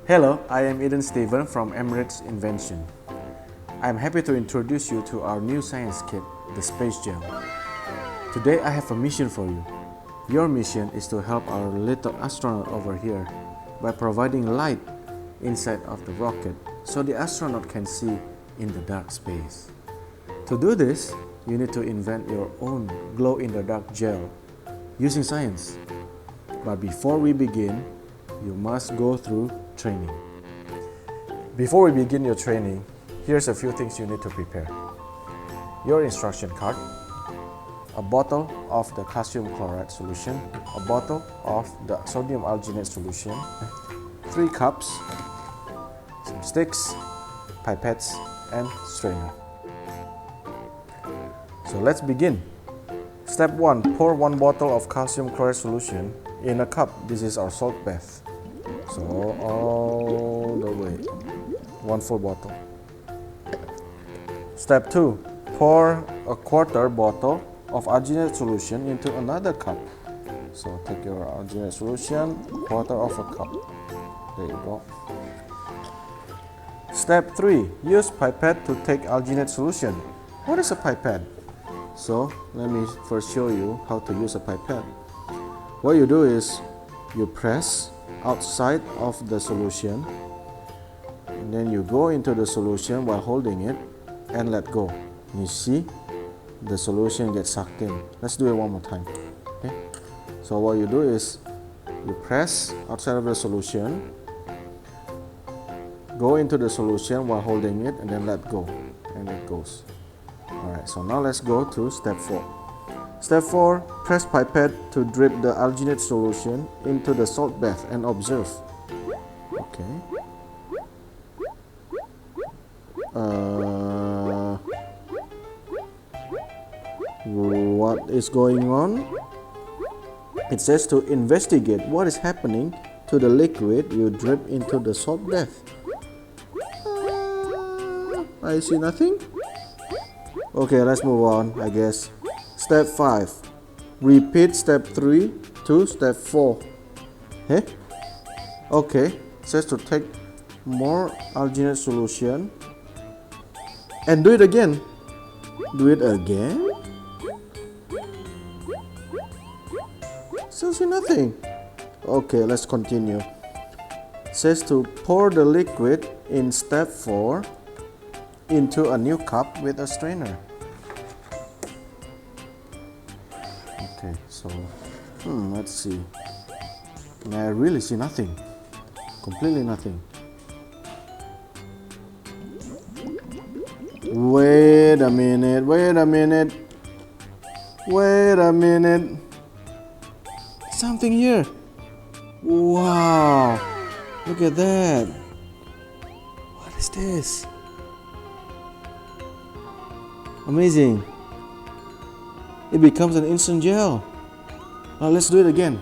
Hello, I am Eden Steven from Emmerich Invention. I am happy to introduce you to our new science kit, the Space Gel. Today I have a mission for you. Your mission is to help our little astronaut over here by providing light inside of the rocket so the astronaut can see in the dark space. To do this, you need to invent your own glow-in-the-dark gel using science. But before we begin, you must go through training. Before we begin your training, here's a few things you need to prepare. Your instruction card, a bottle of the calcium chloride solution, a bottle of the sodium alginate solution, 3 cups, some sticks, pipettes, and strainer. So let's begin. Step 1. Pour 1 bottle of calcium chloride solution in a cup. This is our salt bath. So all the way, 1 full bottle. Step 2. Pour a quarter bottle of alginate solution into another cup. So take your alginate solution, quarter of a cup. There you go. Step 3. Use pipette to take alginate solution. What is a pipette? So let me first show you how to use a pipette. What you do is you press outside of the solution and then you go into the solution while holding it and let go. You see the solution gets sucked in. Let's do it one more time. Okay? So what you do is you press outside of the solution, go into the solution while holding it and then let go, and it goes. Alright, so now let's go to step 4. Step 4. Press pipette to drip the alginate solution into the salt bath and observe. Okay. What is going on? It says to investigate what is happening to the liquid you drip into the salt bath. I see nothing. Okay, let's move on, I guess. Step 5. Repeat step 3 to step 4. Hey? Okay, it says to take more alginate solution and do it again. Do it again? Still see nothing. Okay, let's continue. It says to pour the liquid in step 4 into a new cup with a strainer. Okay, so let's see. I really see nothing. Completely nothing. Wait a minute. Something here. Wow. Look at that. What is this? Amazing. It becomes an instant gel. Now let's do it again.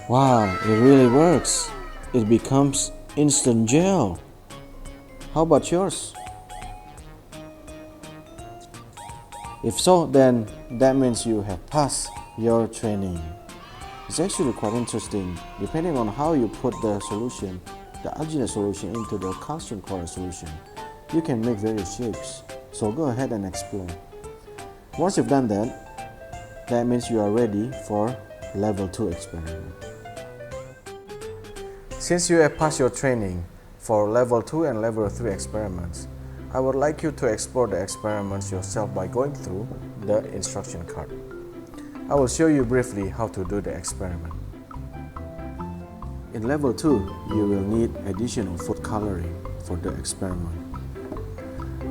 Wow, it really works. It becomes instant gel. How about yours? If so, then that means you have passed your training. It's actually quite interesting. Depending on how you put the solution, the alginate solution into the calcium chloride solution, you can make various shapes. So go ahead and explore. Once you've done that, that means you are ready for level 2 experiment. Since you have passed your training for level 2 and level 3 experiments, I would like you to explore the experiments yourself by going through the instruction card. I will show you briefly how to do the experiment. In level 2, you will need additional food coloring for the experiment.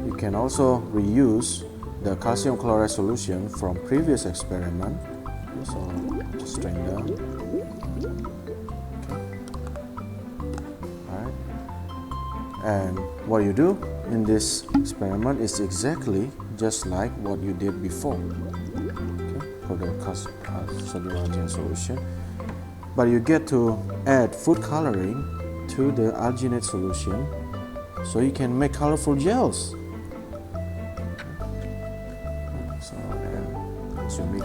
You can also reuse the calcium chloride solution from previous experiment. So just strain down. Alright. And what you do in this experiment is exactly just like what you did before. For the sodium alginate solution, but you get to add food coloring to the alginate solution so you can make colorful gels.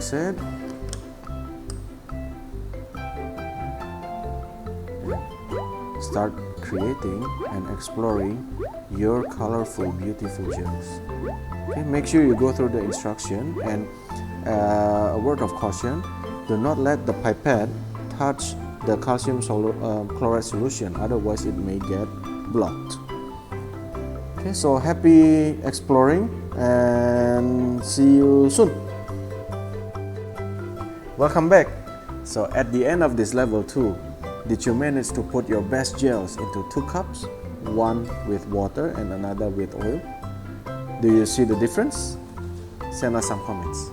mix it. Start creating and exploring your colorful, beautiful gels. Okay, make sure you go through the instruction, and a word of caution, do not let the pipette touch the calcium chloride solution, otherwise it may get blocked. Okay, so happy exploring and see you soon. Welcome back. So at the end of this level 2, did you manage to put your best gels into 2 cups, one with water and another with oil? Do you see the difference? Send us some comments.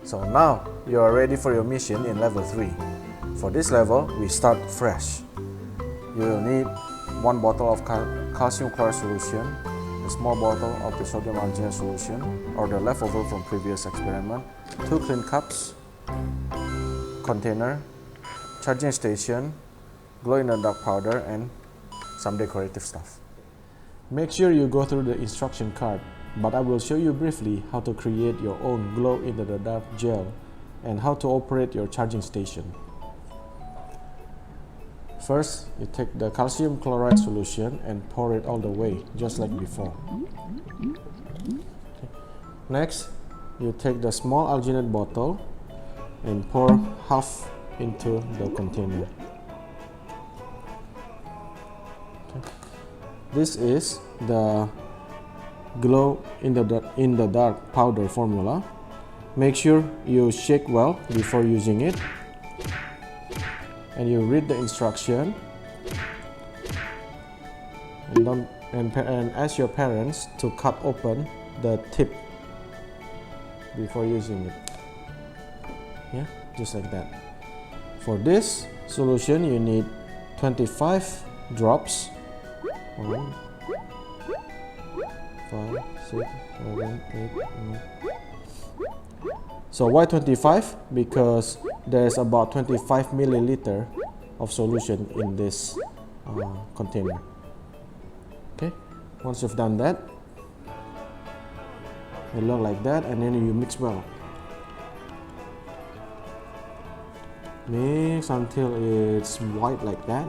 So now you are ready for your mission in level 3. For this level, we start fresh. You will need 1 bottle of calcium chloride solution, a small bottle of the sodium alginate solution or the leftover from previous experiment, 2 clean cups, container, charging station, glow-in-the-dark powder, and some decorative stuff. Make sure you go through the instruction card, but I will show you briefly how to create your own glow-in-the-dark gel and how to operate your charging station. First, you take the calcium chloride solution and pour it all the way, just like before. Next, you take the small alginate bottle and pour half into the container. This is the glow in the dark powder formula. Make sure you shake well before using it, and you read the instruction, and ask your parents to cut open the tip before using it. Yeah, just like that. For this solution, you need 25 drops. 1, 5, 6, 7, 8, 9. So why 25? Because there's about 25 milliliter of solution in this container. Okay, once you've done that, it look like that, and then you mix well. Mix until it's white like that,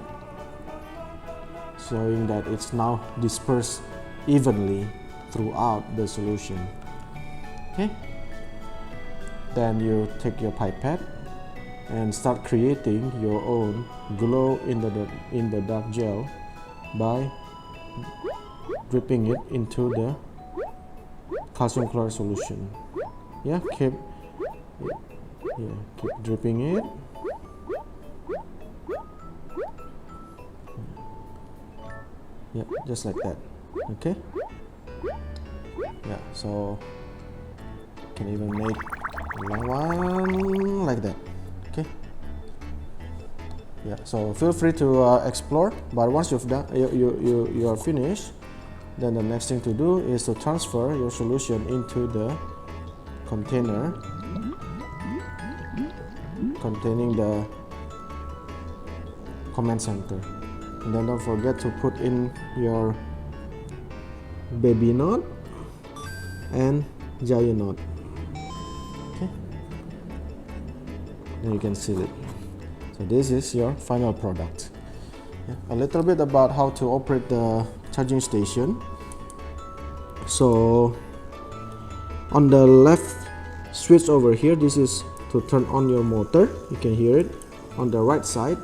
showing that it's now dispersed evenly throughout the solution. Okay, then you take your pipette and start creating your own glow in the dark gel by dripping it into the calcium chloride solution. Yeah, keep dripping it. Yeah, just like that. Okay. Yeah, so can even make one like that. Okay. Yeah, so feel free to explore, but once you've done, you are finished, then the next thing to do is to transfer your solution into the container containing the command center. And then don't forget to put in your baby knot and giant knot. Okay, and you can seal it. So this is your final product. Yeah. A little bit about how to operate the charging station. So on the left switch over here, this is to turn on your motor. You can hear it. On the right side,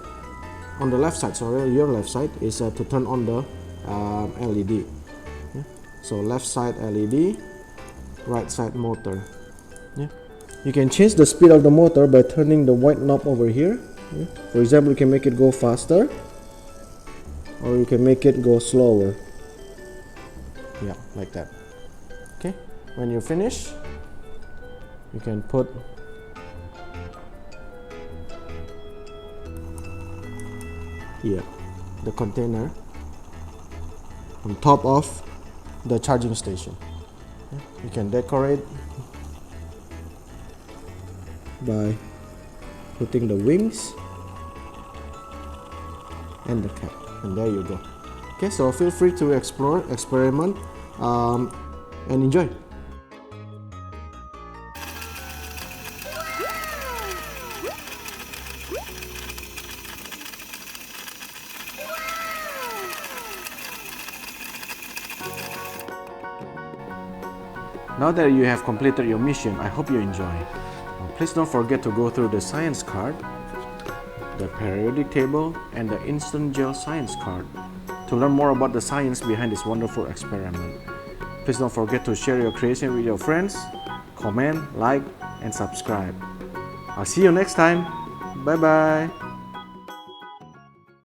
on the left side, sorry, your left side is to turn on the LED. Yeah. So left side LED, right side motor. Yeah. You can change the speed of the motor by turning the white knob over here. Yeah. For example, you can make it go faster, or you can make it go slower. Yeah, like that. Okay. When you finish, you can put here the container on top of the charging station. Okay. You can decorate by putting the wings and the cap, and there you go. Okay, so feel free to explore, experiment, and enjoy. Now that you have completed your mission, I hope you enjoy. Please don't forget to go through the science card, the periodic table, and the instant gel science card to learn more about the science behind this wonderful experiment. Please don't forget to share your creation with your friends, comment, like, and subscribe. I'll see you next time. Bye bye.